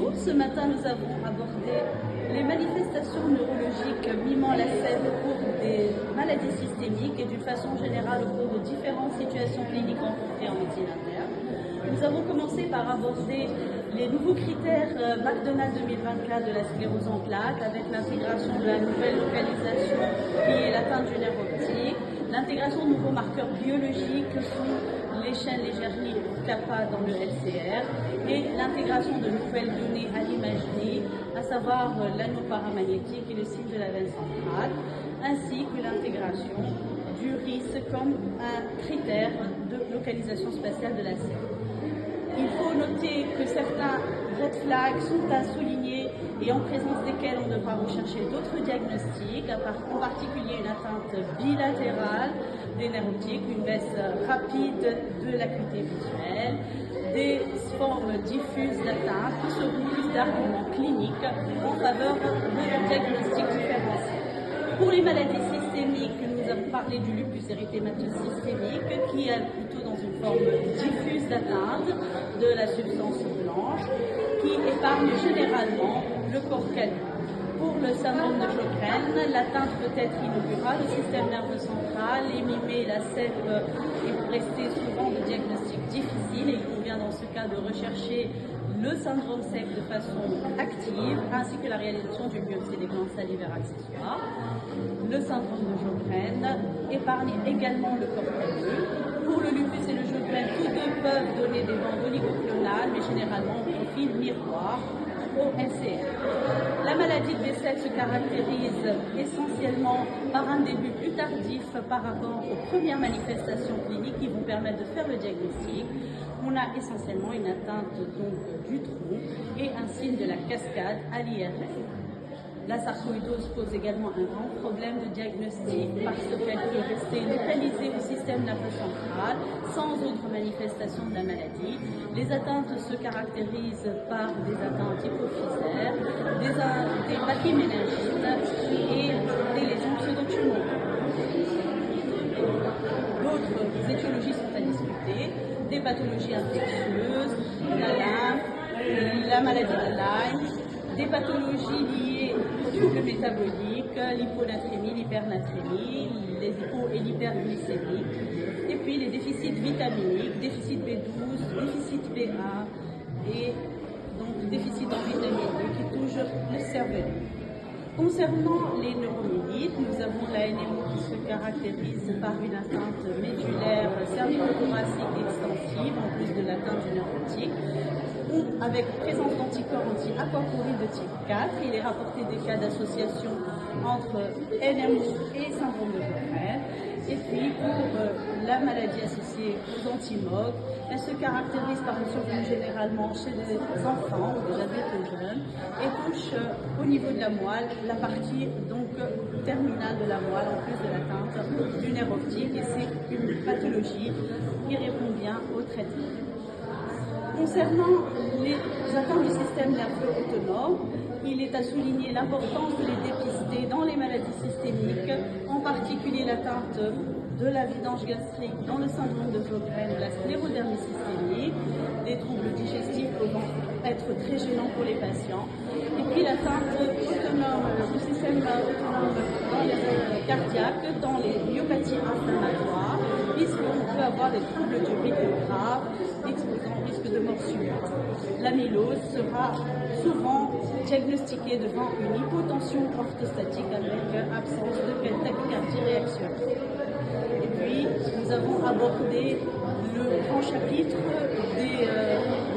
Bonjour, ce matin nous avons abordé les manifestations neurologiques mimant la scène au cours des maladies systémiques et d'une façon générale au cours de différentes situations cliniques rencontrées en médecine interne. Nous avons commencé par aborder les nouveaux critères McDonald 2024 de la sclérose en plaques avec l'intégration de la nouvelle localisation qui est l'atteinte du nerf optique, l'intégration de nouveaux marqueurs biologiques que sont les chaînes légères kappa dans le LCR et l'intégration de nouvelles données à l'imagerie, à savoir l'anneau paramagnétique et le signe de la veine centrale, ainsi que l'intégration du RIS comme un critère de localisation spatiale de la scène. Il faut noter que certains red flags sont à souligner et en présence desquels on devra rechercher d'autres diagnostics, en particulier une atteinte bilatérale des nerfs optiques, une baisse rapide de l'acuité visuelle, des formes diffuses d'atteinte qui seront plus d'arguments cliniques en faveur de diagnostics différenciés. Pour les maladies systémiques, nous avons parlé du lupus érythémateux systémique qui est plutôt dans une forme diffuse d'atteinte de la substance blanche qui épargne généralement le corps calme. Pour le syndrome de Sjögren, l'atteinte peut être inaugurale au système nerveux central et mimer la CEP et rester souvent de diagnostic difficile. Et il convient dans ce cas de rechercher le syndrome sec de façon active, ainsi que la réalisation d'une biopsie des glandes salivaires accessoires. Le syndrome de Sjögren épargne également le corps calleux. Pour le lupus et le Sjögren, tous deux peuvent donner des bandes oligoclonales, mais généralement au profil miroir au LCR. La maladie de Bessel se caractérise essentiellement par un début plus tardif par rapport aux premières manifestations cliniques qui vont permettre de faire le diagnostic. On a essentiellement une atteinte donc du tronc et un signe de la cascade à l'IRM. La sarcoïdose pose également un grand problème de diagnostic parce qu'elle peut rester localisée au système nerveux central sans autre manifestation de la maladie. Les atteintes se caractérisent par des atteintes hypophysaires, des pachyméningites et des lésions pseudotumorales. D'autres étiologies sont à discuter, des pathologies infectieuses, la lymphe, la maladie de Lyme, des pathologies liées aux troubles métaboliques, l'hyponatrémie, l'hypernatrémie, les hypo- et l'hyperglycémie, et puis les déficits vitaminiques, déficit B12, déficit B1 et donc déficit en vitamine D qui touchent le cerveau. Concernant les neuromyélites, nous avons la NMO qui se caractérise par une atteinte médulaire cervico-thoracique extensive, en plus de l'atteinte du nerf optique, avec présence d'anticorps anti-aquaporine de type 4. Il est rapporté des cas d'association entre NMO et syndrome de Sjögren. Et puis pour la maladie associée aux antimog, elle se caractérise par une survenue généralement chez des enfants ou des adultes jeunes et touche au niveau de la moelle, la partie donc terminale de la moelle en plus de l'atteinte du nerf optique, et c'est une pathologie qui répond bien au traitement. Concernant les atteintes du système nerveux autonome, il est à souligner l'importance de les dépister dans les maladies systémiques, en particulier l'atteinte de la vidange gastrique dans le syndrome de Sjögren, la sclérodermie systémique, des troubles digestifs pouvant être très gênants pour les patients, et puis l'atteinte autonome du système autonome dans les cardiaques, dans les myopathies inflammatoires, puisqu'on peut avoir des troubles du rythme grave, exposant au risque de mort subite. L'amylose sera souvent diagnostiquée devant une hypotension orthostatique avec absence de tachycardie réactionnelle. Et puis, nous avons abordé le grand chapitre des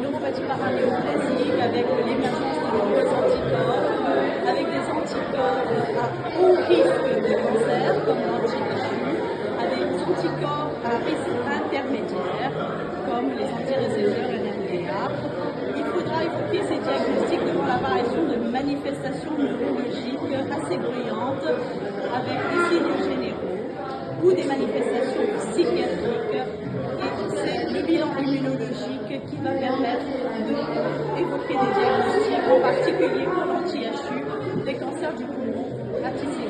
neuropathies paranéoplasiques avec l'émergence de nouveaux anticorps, avec des anticorps à haut risque de cancer, comme l'anti-TIGIT, avec des anticorps à risque intermédiaire, comme les antirécepteurs NMDA. Il faudra évoquer ces diagnostics devant l'apparition de manifestations neurologiques assez bruyantes, avec des signes généraux ou des manifestations psychiatriques, et c'est le bilan immunologique qui va permettre d'évoquer des diagnostics, en particulier pour l'anti-HU, des cancers du poumon à tissu.